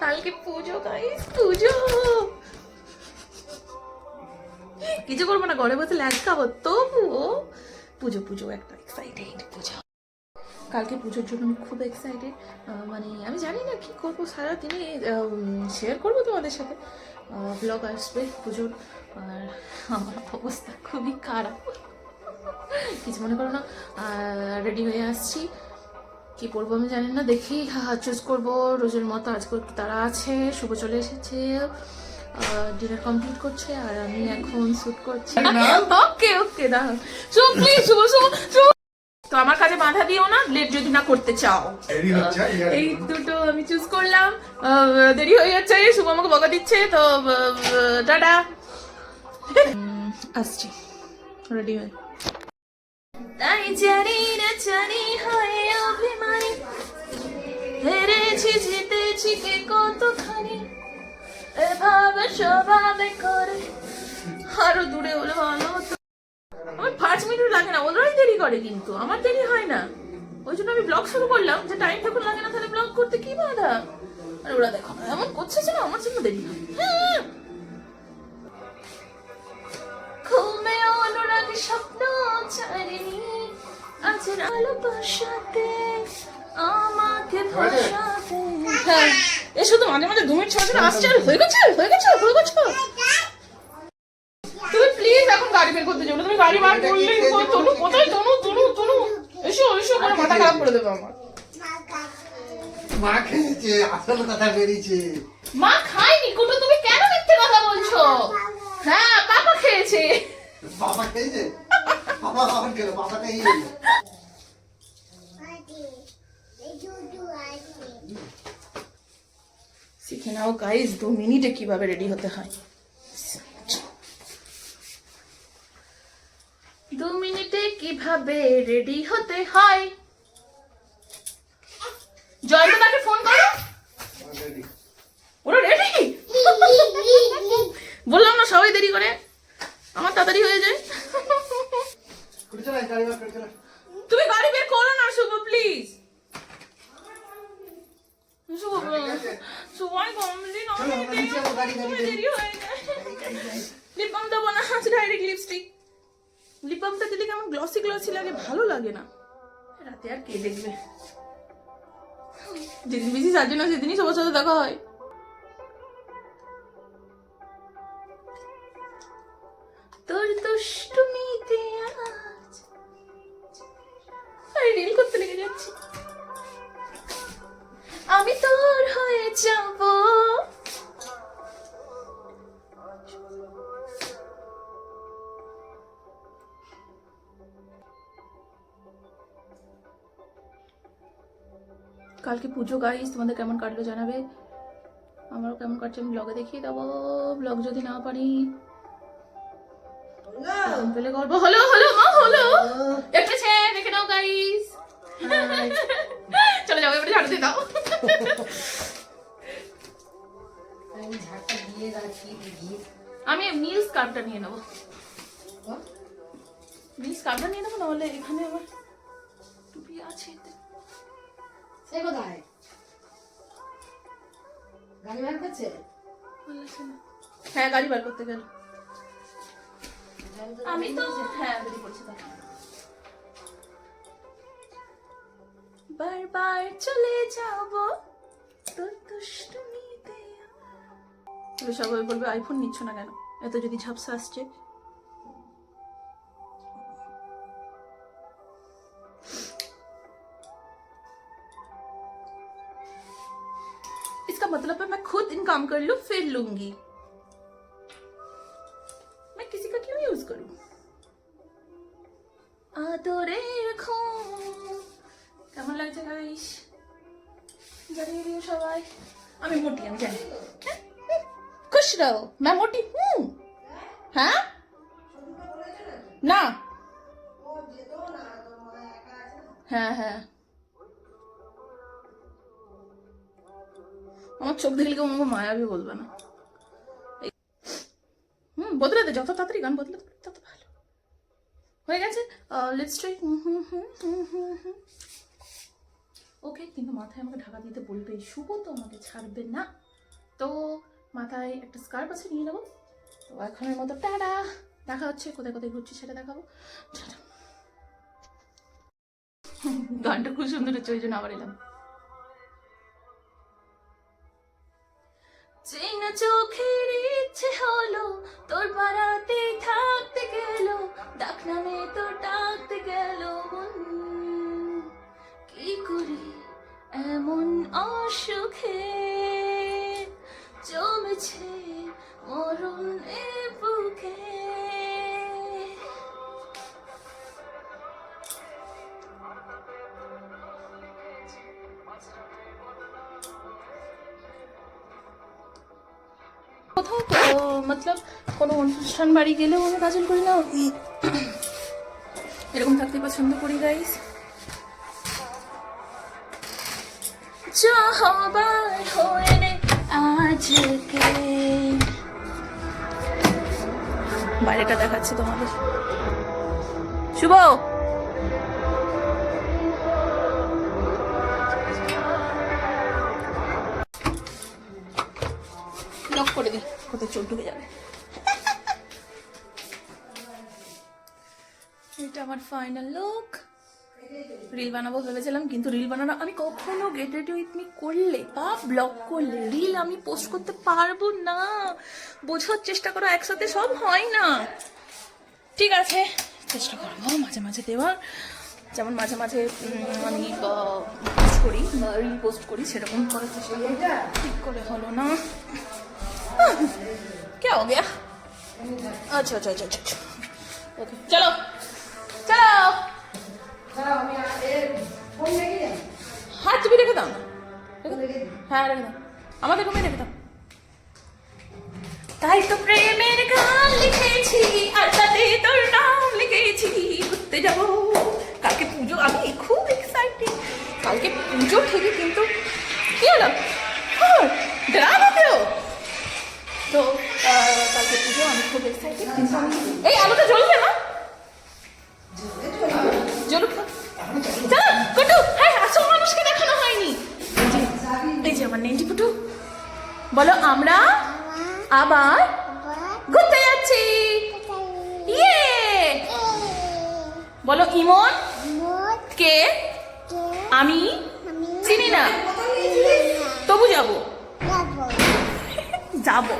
কালকে পুজো গাইস, পুজো। কিছু করবো না, ঘরে বসে ল্যাচ খাবো, তবুও পুজো পুজো একটা এক্সাইটেড পুজো। কালকে পুজোর জন্য আমি খুব এক্সাইটেড। মানে আমি জানি না কি করবো সারাদিনে, শেয়ার করবো তোমাদের সাথে। ব্লগ আসবে পুজোর। আর আমার অবস্থা খুবই খারাপ, কিছু মনে করো না। রেডি হয়ে আসছি, কি পরবো আমি জানি না, দেখি চুজ করবো রোজের মতো। আজকে একটু তারা আছে, শুভ চলে এসেছে, ডিনার কমপ্লিট করছে, আর আমি এখন শ্যুট করছি। ওকে ওকে, দাঁড়াও শুভ, প্লিজ শুভ শুভ শুভ। তো আমার কাছে বাধা দিও না, লেট যদি না করতে চাও। এই দুটো আমি চুজ করলাম, দেরি হয়ে যাচ্ছে, শুভ আমাকে বকা দিচ্ছে, তো টাটা। আসছি রেডি হয়ে। তাই জানি না জানি হয়ে অভিমানী, হেরেছি জিতেছি কে কতখানি, এভাবে স্বভাবে করে আরো দূরে হলে ভালো হতো। আমার 5 মিনিট লাগে না, ওরাই দেরি করে, কিন্তু আমার দেরি হয় না। ওই জন্য আমি ব্লগ শুরু করলাম, যে টাইম যখন লাগে না তাহলে ব্লগ করতে কি বাধা। আর ওরা দেখো এমন করছে যে আমার জন্য দেরি হয়। ঘুমে অনুরাগী স্বপ্ন ছাড়িনি, আজ আলো বসাতে আমাকে বসাতে। হ্যাঁ, এ শুধু মাঝে মাঝে 2 মিনিট ছোট ছোট আসছে, আর হয়ে গেছে হয়ে গেছে হয়ে গেছে। তুমি প্লিজ এখন গাড়ি বের করতে যাও, তুমি গাড়ি বার করলেই তনু কোথায়, তনু তনু তনু এসো এসো, করে মাথা খারাপ করে দেবে আমার। মা খেয়েছে, আসল কথা বেরিয়েছে। মা খায়নি কুটু, তুমি কেন মিথ্যে কথা বলছো? হ্যাঁ পাপা খেয়েছে। বাবা খেয়েছে? বাবা কখন খেলো? বাবা খেয়ে শিখে নাও গাইস 2 মিনিটে কিভাবে রেডি হতে হয়। 2 মিনিটে কিভাবে রেডি হতে হয়। জয়দাকে ফোন করো, ওরা রেডি। বললাম না সবাই দেরি করে, আমার তাড়াতাড়ি হয়ে যায়। তুমি গাড়ি বের করো না শুভ, প্লিজ। শুভ শুভ দেরি হয়ে যায়। লিপ বাম দেবো না, ডাইরেক্ট লিপস্টিক। লিপ বামটা দিলে কেমন গ্লসি গ্লসি লাগে, ভালো লাগে না। রাতে আর কে দেখবে, যেদিন বেশি সাজে না সেদিনই সবার সাথে দেখা হয়। তোর দুষ্টুমিতে আজ আরে রিল করতে লেগে যাচ্ছি। আমি তোর হয়ে যাব, কালকে পুজো গাইস, তোমাদের কেমন কাটলো জানাবে, আমারও কেমন কাটছে আমি ব্লগে দেখিয়ে দেবো। ব্লগ যদি না পারি পেলে করবো। হলো হলো মা হলো, এসেছে দেখে নাও গাইস। চলে যাও এবারে, ঝাড়ু দিয়ে দাও। আমি নীল স্কার্ফটা নিয়ে নেবো, নীল স্কার্ফটা নিয়ে নেবো, নাহলে এখানে আমার টুপি আছে। সে কোথায় গাড়ি বার করছে? হ্যাঁ গাড়ি বার করতে গেল। আমি তো হ্যাঁ বেরিয়ে পড়ছি। বারবার চলে যাব তোর দুষ্টুমিতে। সবাই বলবে আইফোন নিচ্ছ না কেন, এত যদি ঝাপসা আসছে। इसका मतलब है मैं खुद इनकम कर लूं फिर लूंगी, मैं किसी का क्यों यूज करूं। আদরে রাখো, কেমন লাগছে গাইস জানিয়ে দিও সবাই। আমি মোটি, আমি জানি। খুশ রহো, मैं मोटी हूं। হ্যাঁ না, হ্যাঁ হ্যাঁ আমার চোখ দেখলে কেউ আমাকে মায়াবী বলবে না। বদলে দে, যত তাড়াতাড়ি গান বদলে তত ভালো। হয়ে গেছে লিপস্টিক। ওকে, কিন্তু মাথায় আমাকে ঢাকা দিতে বলবে, শুভ তো আমাকে ছাড়বে না। তো মাথায় একটা স্কার্ফ আছে, নিয়ে নেবো। তো এখনের মতো টাটা, দেখা হচ্ছে, কোথায় কোথায় ঘুরছি সেটা দেখাবো। টাটা। গানটা খুব সুন্দর হচ্ছে, ওই জন্য আবার এলাম। চেনা চোখের ইচ্ছে হলো তোর পাড়াতে থাকতে গেল, ডাক নামে তো ডাকতে গেল মন, কি করি এমন অসুখে জমেছে মরণ এ বুকে। কোথাও মতলব কোনো অনুষ্ঠান বাড়ি গেলেও আমি কাজল করি না, এরকম থাকতে পছন্দ করি গাইস। যা হবার হয়ে নে আজকে, বাইরেটা দেখাচ্ছি তোমাদের। শুভ, লক করে দিই, কোথায় চোখ ঢুকে যাবে। এটা আমার ফাইনাল লুক। রিল বানাবো ভেবেছিলাম, কিন্তু রিল বানানো আমি কখনো গেট রেডি উইথ মি করলে বা ব্লগ করলে রিল আমি পোস্ট করতে পারবো না। বোঝার চেষ্টা করো, একসাথে সব হয় না। ঠিক আছে, চেষ্টা করবো মাঝে মাঝে দেওয়ার, যেমন মাঝে মাঝে আমি পোস্ট করি বা রিল পোস্ট করি, সেরকম করার চেষ্টা করি। ঠিক করে হলো না। क्या हो गया? अच्छा अच्छा अच्छा अच्छा, ओके चलो चलो। हाँ তুমি রেখে দাও, হ্যাঁ রেখে দাও, আমাদের রুমে রেখে দাও। তাই তো প্রেমের গান লিখেছি আর তাতে তোর নাম লিখেছি, ঘুরতে যাবো কালকে পুজো। আমি খুব এক্সাইটেড, কালকে পুজো ঠিকই, কিন্তু কি হলো ড্রামাতেও তো কালকে পুজো, আমি খুব এক্সাইটেড। কিন্তু এই আলোটা জ্বলবে না, জ্বলুক। চলো কুটু, হ্যাঁ আসল মানুষকে দেখানো হয়নি। এই যে আমার নেন্টি কুটু, বলো আমরা আবার ঘুরতে যাচ্ছি। ইয়ে বলো ইমন কে আমি চিনি না, তবু যাবো যাবো।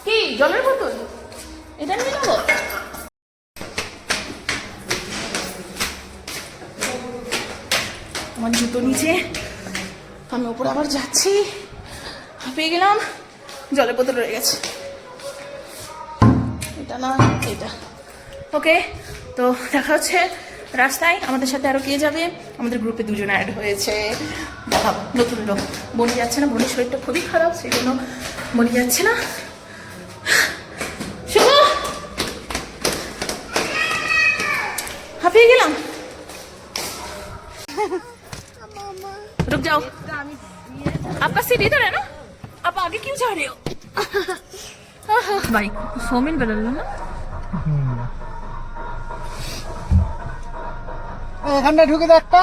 কি জলের বোতল এটা নিয়ে নেবো? আমার জুতো নিচে, আমি ওপরে আবার যাচ্ছি, পেয়ে গেলাম, জলের বোতল রয়ে গেছে, এটা না এটা। ওকে, তো দেখা হচ্ছে রাস্তায়। আমাদের সাথে আরো কে যাবে? আমাদের গ্রুপে 2 জন অ্যাড হয়েছে, দেখাবো নতুন লোক। বনি যাচ্ছে না, বনির শরীরটা খুবই খারাপ, সেই জন্য বনি যাচ্ছে না। শুভ, হাঁপিয়ে গেলাম, रुक जाओ, आपका सीट इधर है ना, आप आगे क्यों जा रहे हो? भाई सोमिन बदल लो ना। এখানটা ঢুকে দে একটা,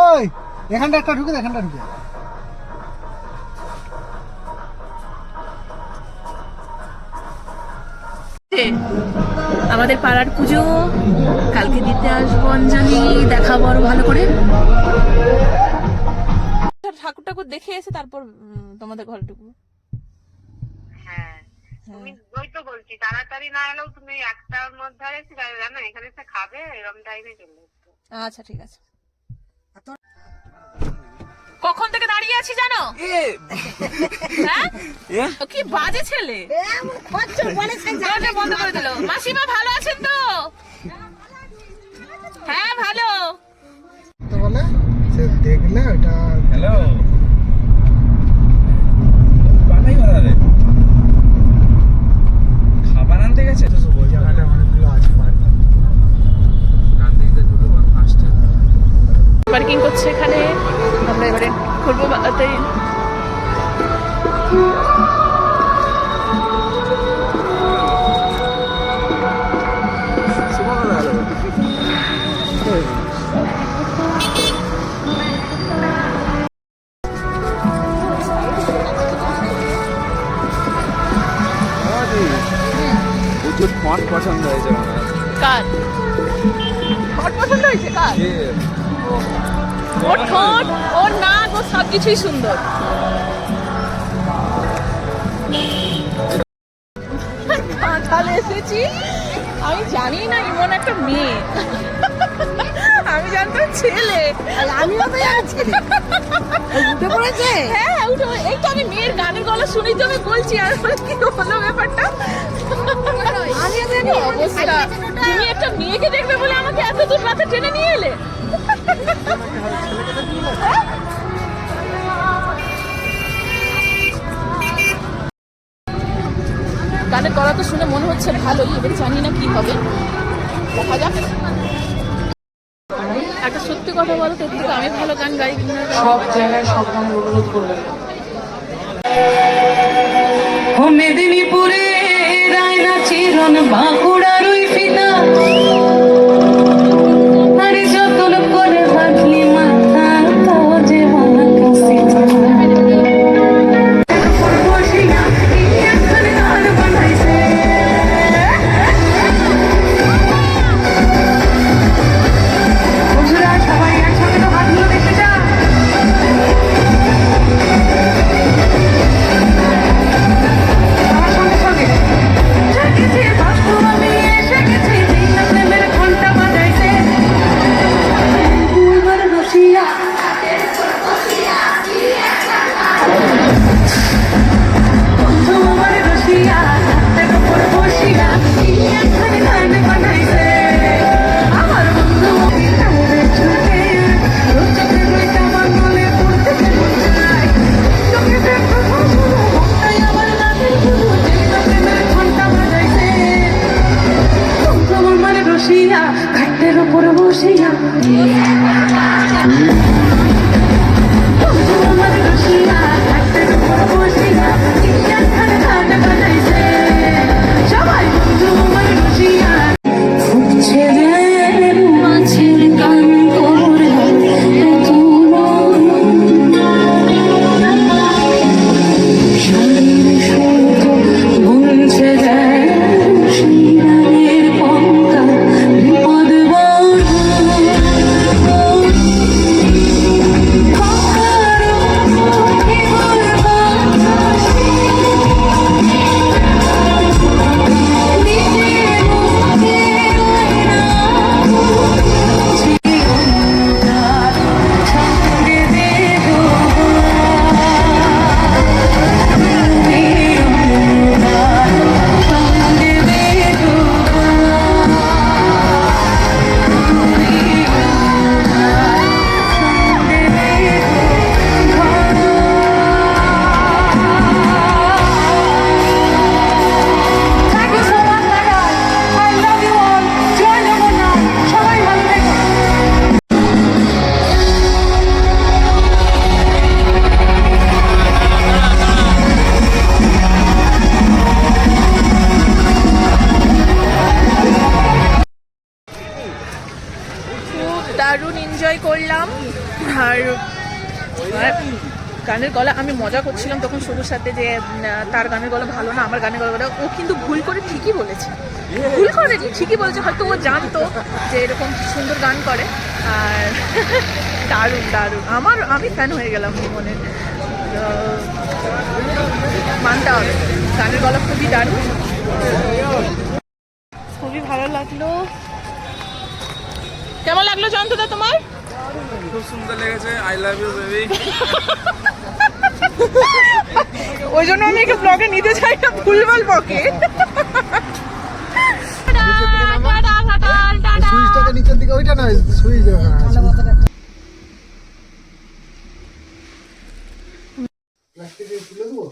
ওই এখানটা একটা ঢুকে দে, এখানটা ঢুকে। আমাদের পাড়ার পুজো কালকে দিতে আসবো অঞ্জলি, দেখাবো আরো ভালো করে। ঠাকুর ঠাকুর দেখে এসে তারপর তোমাদের ঘরে ঢুকবো। হ্যাঁ তুমি ওই তো বলছি, তাড়াতাড়ি না এলেও তুমি 1টার মধ্যে এসে জানো এখানে এসে খাবে, এরকম টাইমে চলে এসছো। আচ্ছা ঠিক আছে। কখন থেকে দাঁড়িয়ে আছি জানো? হ্যাঁ কি বাজে ছেলে, দরজা বন্ধ করে দিল। মাসিমা ভালো আছেন তো? হ্যাঁ ভালো। তো বলে সে দেখলে ওটা হ্যালো বানাই বানাবে খাবার আনতে গেছে তো ওই জায়গাটা অনেকগুলো আছে পার্কিং করছে এখানে, আমরা এবারে করবো তাই। প্রচুর ফন্ট পছন্দ হয়েছে মনে হয়। কার ঠোঁট পছন্দ হয়েছে কার? যে ওর ঠোঁট, ওর নাক, ওর সব কিছুই সুন্দর। তাহলে এসেছি, আমি জানি না ইমন একটা মেয়ে, আমি জানতাম ছেলে। আমিও তো জানছি উঠে পড়েছে। হ্যাঁ উঠে এই তো আমি মেয়ের গানের গলা শুনেই তো আমি বলছি, আর কি হলো ব্যাপারটা। আমিও তো জানি অবস্থা, তুমি একটা মেয়েকে দেখবে বলে আমাকে এত দূর রাতে টেনে নিয়ে এলে। গানের গলা তো শুনে মনে হচ্ছে ভালোই, এবার জানি না কি হবে, দেখা যাক। একটা সত্যি কথা বলো তো, একটু আমি ভালো গান গাই কিনা? সব জায়গায় সব গান অনুরোধ করবেন। ও মেদিনীপুরে রায়না চিরন বাঁকুড়ার ওই ফিতা আরে যতন করে বাঁধলি মাথা তাও যে বাঁকা সীতা বসিয়া এখন গান বানাইছে বন্ধুরা সবাই একসাথে তো হাতগুলো দেখতে যা আমার সঙ্গে সঙ্গে জাগিছে বাস্তু আমি এসে গেছি দিন প্রেমের ঘন্টা বাজাইছে আমার বসিয়া বন্ধু আমার রসিয়া হাতের উপর বসিয়া এখানে গান বানাইছে আমার বন্ধু কাউরে ছুটে রোজকে রইতে আমার মনে পড়তে চাই চোখে দেখো শুরু মনটাই আমার লাগে শুরু দিন প্রেমের ঘন্টা বাজাইছে বন্ধু আমার রসিয়া ঘাটের উপর বসিয়া বন্ধু আমার রসিয়া ঘাটের উপর বসিয়া এখানে গান বাজাইছে সবাই বন্ধু আমার রসিয়া ফুটছে রে মাছের গান করে বুনছে যায় শিরানের পঙ্কা বিপদ Thank you so much, guys. I love you all. জয় জগন্নাথ। সবাই ভালো থেকো। খুব দারুণ এনজয় করলাম। আর গানের গলা আমি মজা করছিলাম তখন শুরুর সাথে যে তার গানের গলা ভালো না, আমার গানের গলা, ও কিন্তু ভুল করে ঠিকই বলেছে, ভুল করেনি ঠিকই বলেছে, হয়তো ও জানতো যে এরকম সুন্দর গান করে। আর দারুণ দারুণ, আমি ফ্যান হয়ে গেলাম মনে, মানতে হবে গানের গলা খুবই দারুণ, খুবই ভালো লাগলো। কেমন লাগলো জয়ন্তদা তোমার? খুব সুন্দর লেগেছে। I love you baby. ওই জন্য আমি একটু ব্লগে নিতে চাই না, ভুলভাল বকে। সুইচটাকে নিচের দিকে, ওইটা নয় সুইচ। প্লাস্টিকে তুলে দেবো।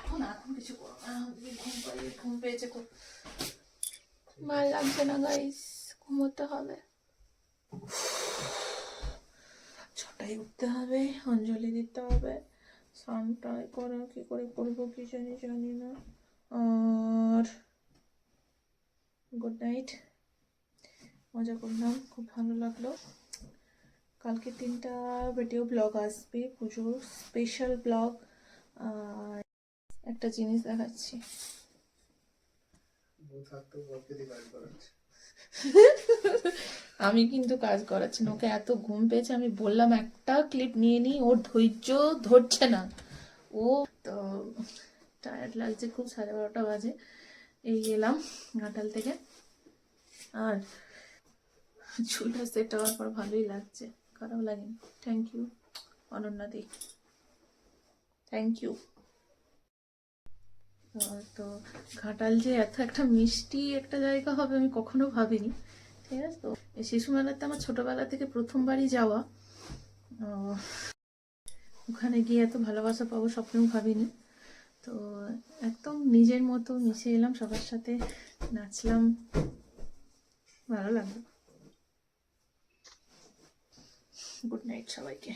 এখন কিছু করো না, ঘুম পেয়েছে খুব, ভালো লাগছে না গাইস, ঘুমোতে হবে। 6টায় উঠতে হবে, অঞ্জলি দিতে হবে, স্নানটাই করা কি করে করবো কি জানি না। আর গুড নাইট, মজা করলাম, খুব ভালো লাগলো। কালকে 3টা ভিডিও ব্লগ আসবে, পুজোর স্পেশাল ব্লগ। একটা জিনিস দেখাচ্ছি, ও থাকতেও বরকে দিয়ে কাজ করাচ্ছে। আমি কিন্তু কাজ করাচ্ছি না, ওকে এত ঘুম পেয়েছে, আমি বললাম একটা ক্লিপ নিয়ে নিই, ওর ধৈর্য ধরছে না। ও তো টায়ার্ড লাগছে খুব, 12:30 বাজে, এই এলাম ঘাটাল থেকে। আর চুলটা সেট হওয়ার পর ভালোই লাগছে, খারাপ লাগেনি। থ্যাংক ইউ অনন্যা দি, থ্যাংক ইউ। তো ঘাটাল যে এত একটা মিষ্টি একটা জায়গা হবে আমি কখনো ভাবিনি, ঠিক আছে। তো এই শিশু মেলাতে আমার ছোটবেলা থেকে প্রথমবারই যাওয়া, ওখানে গিয়ে এত ভালোবাসা পাবো স্বপ্নেও ভাবিনি। তো একদম নিজের মতো মিশে এলাম, সবার সাথে নাচলাম, ভালো লাগলো। গুড নাইট সবাইকে।